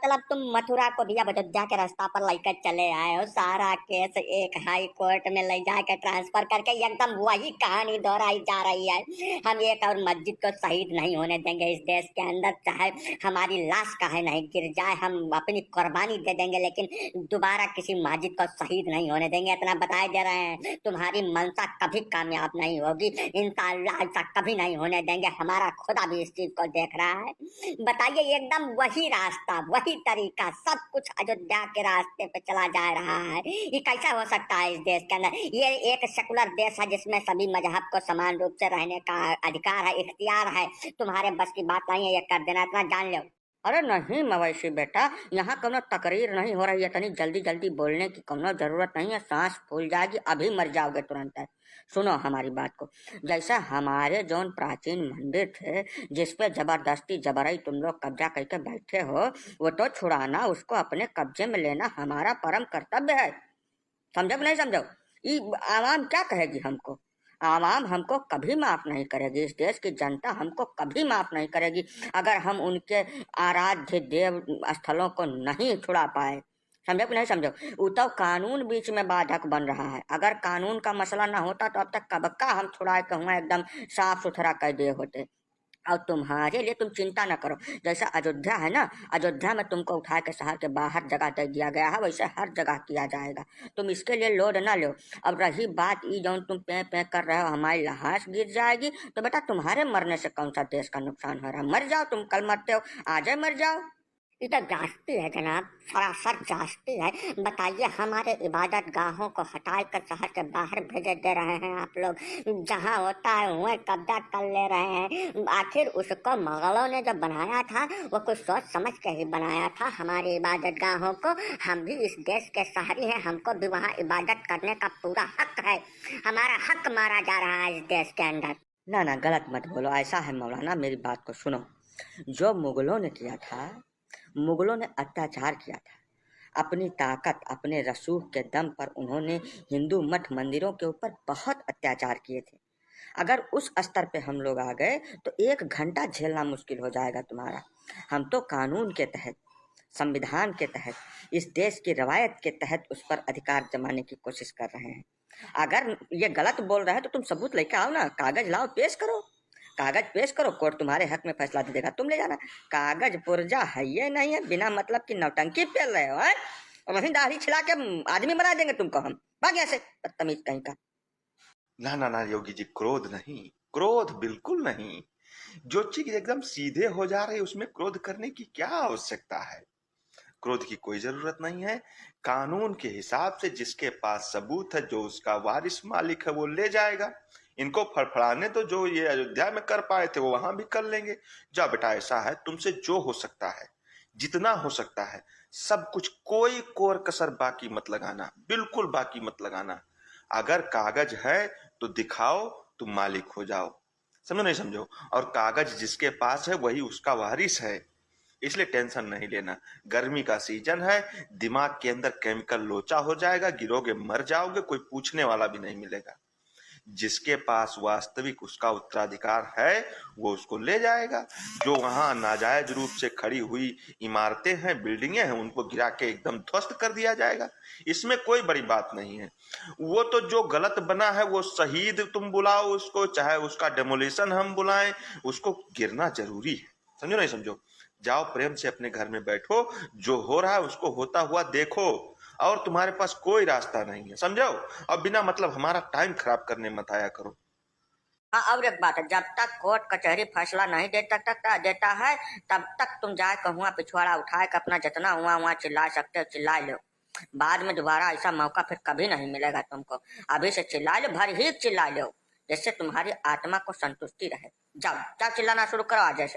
मतलब तुम मथुरा को भी अब अयोध्या के रास्ता पर लेकर चले आए हो। सारा केस एक हाई कोर्ट में ले जाकर ट्रांसफर करके एकदम वही कहानी दोहराई जा रही है। हम एक और मस्जिद को शहीद नहीं होने देंगे इस देश के अंदर, चाहे हमारी लाश काहे नहीं गिर जाए, हम अपनी कुर्बानी दे देंगे, लेकिन दोबारा किसी मस्जिद को शहीद नहीं होने देंगे। इतना बताए दे रहे हैं। तुम्हारी मंशा कभी कामयाब नहीं होगी, इंशाअल्लाह ऐसा कभी नहीं होने देंगे। हमारा खुदा भी इस चीज को देख रहा है। बताइए, एकदम वही रास्ता, वही तरीका, सब कुछ अयोध्या के रास्ते पे चला जा रहा है। ये कैसा हो सकता है इस देश के अंदर? ये एक सेकुलर देश है जिसमें सभी मजहब को समान रूप से रहने का अधिकार है, इख्तियार है। तुम्हारे बस की बात नहीं है ये कर देना, इतना जान लो। अरे नहीं मवैसी बेटा, यहाँ कोनो तकरीर नहीं हो रही है, इतनी जल्दी जल्दी बोलने की कोनो जरूरत नहीं है। सांस फूल जाएगी, अभी मर जाओगे तुरंत। सुनो हमारी बात को। जैसा हमारे जौन प्राचीन मंदिर थे जिसपे जबरदस्ती जबरई तुम लोग कब्जा करके बैठे हो, वो तो छुड़ाना, उसको अपने कब्जे में लेना हमारा परम कर्तव्य है। समझो कि नहीं समझो? ये आवाम क्या कहेगी हमको? आवाम हमको कभी माफ नहीं करेगी, इस देश की जनता हमको कभी माफ नहीं करेगी अगर हम उनके आराध्य देव स्थलों को नहीं छुड़ा पाए। समझो कि नहीं समझो? वो तो कानून बीच में बाधक बन रहा है। अगर कानून का मसला ना होता तो अब तक कब का हम छुड़ा के हुआ एकदम साफ सुथरा कर दिए होते। और तुम्हारे लिए तुम चिंता न करो। जैसा अयोध्या है ना, अयोध्या में तुमको उठा के शहर के बाहर जगह दे दिया गया है, वैसे हर जगह किया जाएगा। तुम इसके लिए लोड ना लो। अब रही बात ये जौन तुम पे पे कर रहे हो हमारी लाश गिर जाएगी, तो बेटा तुम्हारे मरने से कौन सा देश का नुकसान हो रहा है? मर जाओ, तुम कल मरते हो, आज मर जाओ। ये तो जास्ती है जनाब, सरासर जास्ती है। बताइए, हमारे इबादत गाहों को हटा कर शहर के बाहर भेजे दे रहे हैं आप लोग, जहाँ होता है वहीं कब्जा कर ले रहे हैं। आखिर उसको मुगलों ने जब बनाया था वो कुछ सोच समझ के ही बनाया था हमारी इबादत गाहों को। हम भी इस देश के शहरी हैं, हमको भी वहाँ इबादत करने का पूरा हक है। हमारा हक मारा जा रहा है इस देश के अंदर। ना ना, गलत मत बोलो। ऐसा है मौलाना, मेरी बात को सुनो। जो मुगलों ने किया था, मुगलों ने अत्याचार किया था। अपनी ताकत, अपने रसूख के दम पर उन्होंने हिंदू मठ मंदिरों के ऊपर बहुत अत्याचार किए थे। अगर उस स्तर पे हम लोग आ गए तो 1 घंटा झेलना मुश्किल हो जाएगा तुम्हारा। हम तो कानून के तहत, संविधान के तहत, इस देश की रवायत के तहत उस पर अधिकार जमाने की कोशिश कर रहे हैं। अगर ये गलत बोल रहा है तो तुम सबूत लेके आओ ना, कागज लाओ, पेश करो। कागज पेश करो, कोर्ट तुम्हारे हक में फैसला दे देगा, तुम ले जाना। कागज पुर्जा है ये नहीं है बिना मतलब की नौटंकी पेल रहे हो, हैं? और वहीं दाढ़ी छिला के आदमी बना देंगे तुमको हम। भाग यहाँ से, बदतमीज कहीं का। ना ना ना योगी जी, क्रोध नहीं, क्रोध बिल्कुल नहीं। जो चीज एकदम सीधे हो जा रही है उसमें क्रोध करने की क्या आवश्यकता है? क्रोध की कोई जरूरत नहीं है। कानून के हिसाब से जिसके पास सबूत है, जो उसका वारिस मालिक है, वो ले जाएगा। इनको फड़फड़ाने तो जो ये अयोध्या में कर पाए थे वो वहां भी कर लेंगे। जा बेटा, ऐसा है, तुमसे जो हो सकता है, जितना हो सकता है, सब कुछ, कोई कोर कसर बाकी मत लगाना, बिल्कुल बाकी मत लगाना। अगर कागज है तो दिखाओ, तुम मालिक हो जाओ। समझो नहीं समझो? और कागज जिसके पास है वही उसका वारिस है, इसलिए टेंशन नहीं लेना। गर्मी का सीजन है, दिमाग के अंदर केमिकल लोचा हो जाएगा, गिरोगे, मर जाओगे, कोई पूछने वाला भी नहीं मिलेगा। जिसके पास वास्तविक उसका उत्तराधिकार है वो उसको ले जाएगा। जो वहां नाजायज रूप से खड़ी हुई इमारतें हैं, बिल्डिंगें हैं, उनको गिरा के एकदम ध्वस्त कर दिया जाएगा। इसमें कोई बड़ी बात नहीं है। वो तो जो गलत बना है वो शहीद तुम बुलाओ उसको, चाहे उसका डेमोलिशन हम बुलाएं, उसको गिरना जरूरी है। समझो नहीं समझो? जाओ, प्रेम से अपने घर में बैठो, जो हो रहा है उसको होता हुआ देखो, और तुम्हारे पास कोई रास्ता नहीं है। समझो? अब बिना मतलब हमारा टाइम खराब करने मत आया करो। हाँ, और एक बात है, जब तक कोर्ट कचहरी फैसला नहीं देता है, तब तक तुम जाए कहूँ पिछवाड़ा उठाए के अपना जितना हुआ वहाँ चिल्ला सकते हो चिल्ला लो। बाद में दोबारा ऐसा मौका फिर कभी नहीं मिलेगा तुमको। अभी से चिल्ला लो, भर ही चिल्ला लो, जिससे तुम्हारी आत्मा को संतुष्टि रहे। जाओ जाओ, चिल्लाना शुरू करो आज से।